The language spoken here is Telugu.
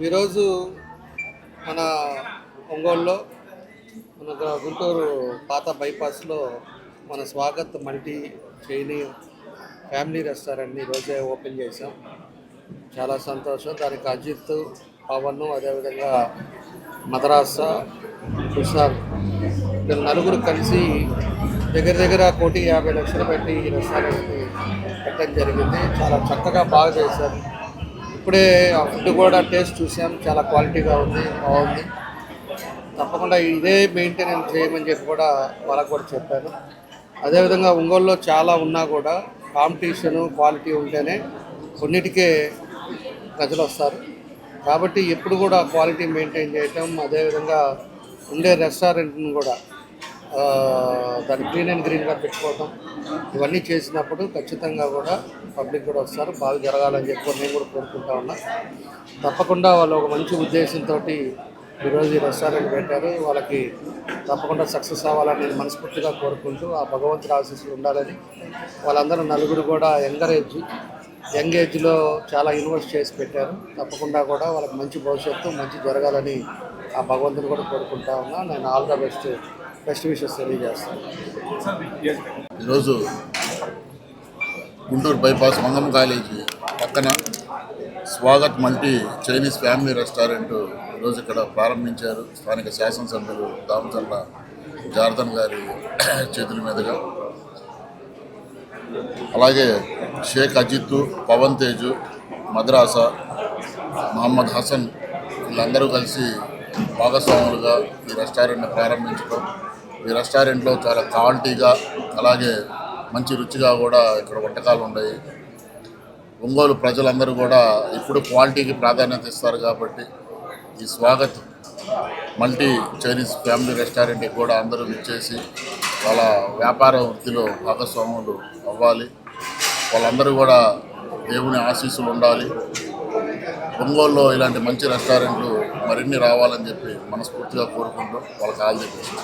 ఈరోజు మన ఒంగోలులో మన గుంటూరు పాత బైపాస్లో మన స్వాగత్ మల్టీ చైనీ ఫ్యామిలీ రెస్టారెంట్ని ఈరోజే ఓపెన్ చేసాం. చాలా సంతోషం. దానికి అజిత్, పవన్, అదేవిధంగా మదరాస, కుషాల్ వీళ్ళు నలుగురు కలిసి దగ్గర 1,50,00,000 పెట్టి ఈ రెస్టారెంట్ని పెట్టడం జరిగింది. చాలా చక్కగా బాగా చేశారు. ఇప్పుడే ఆ ఫుడ్ కూడా టేస్ట్ చూసాం, చాలా క్వాలిటీగా ఉంది, బాగుంది. తప్పకుండా ఇదే మెయింటెనెన్స్ చేయమని చెప్పి కూడా వాళ్ళకు కూడా చెప్పాను. అదేవిధంగా ఒంగోలులో చాలా ఉన్నా కూడా కాంపిటీషను క్వాలిటీ ఉంటేనే కొన్నిటికే ప్రజలు వస్తారు. కాబట్టి ఎప్పుడు కూడా క్వాలిటీ మెయింటైన్ చేయటం, అదేవిధంగా ఉండే రెస్టారెంట్ని కూడా దాన్ని క్లీన్ అండ్ గ్రీన్గా పెట్టుకోవటం, ఇవన్నీ చేసినప్పుడు ఖచ్చితంగా కూడా పబ్లిక్ కూడా వస్తారు. బాగా జరగాలని చెప్పి నేను కూడా కోరుకుంటా ఉన్నా. తప్పకుండా వాళ్ళు ఒక మంచి ఉద్దేశంతో ఈరోజు ఈ రెస్టారెంట్ పెట్టారు. వాళ్ళకి తప్పకుండా సక్సెస్ అవ్వాలని నేను మనస్ఫూర్తిగా కోరుకుంటూ, ఆ భగవంతుడి ఆశీస్సులు ఉండాలని. వాళ్ళందరూ నలుగురు కూడా యంగ్ ఏజ్లో చాలా ఇన్వెస్ట్ చేసి పెట్టారు. తప్పకుండా కూడా వాళ్ళకి మంచి భవిష్యత్తు, మంచి జరగాలని ఆ భగవంతుని కూడా కోరుకుంటా ఉన్నా. నేను ఆల్ ద బెస్ట్ విషెస్ తెలియజేస్తాను. ఈరోజు గుంటూరు బైపాస్ మంగమ్మ కాలేజీ పక్కన Swagat multi Chinese family restaurant ఈరోజు ఇక్కడ ప్రారంభించారు. స్థానిక శాసనసభ్యులు దామచర్ల జార్దన్ గారి చేతుల మీదుగా. అలాగే షేక్ అజిత్, పవన్ తేజు, మద్రాస, మహమ్మద్ హసన్ వీళ్ళందరూ కలిసి భాగస్వాములుగా ఈ రెస్టారెంట్ని ప్రారంభించడం. ఈ రెస్టారెంట్లో చాలా క్వాలిటీగా, అలాగే మంచి రుచిగా కూడా ఇక్కడ వంటకాలు ఉన్నాయి. ఒంగోలు ప్రజలందరూ కూడా ఇప్పుడు క్వాలిటీకి ప్రాధాన్యత ఇస్తారు. కాబట్టి ఈ స్వాగత్ మల్టీ చైనీస్ ఫ్యామిలీ రెస్టారెంట్కి కూడా అందరూ విచ్చేసి వాళ్ళ వ్యాపార వృత్తిలో భాగస్వాములు అవ్వాలి. వాళ్ళందరూ కూడా దేవుని ఆశీస్సులు ఉండాలి. ఒంగోలులో ఇలాంటి మంచి రెస్టారెంట్లు మరిన్ని రావాలని చెప్పి మనస్ఫూర్తిగా కోరుకుంటూ వాళ్ళకి ఆల్ ది బెస్ట్.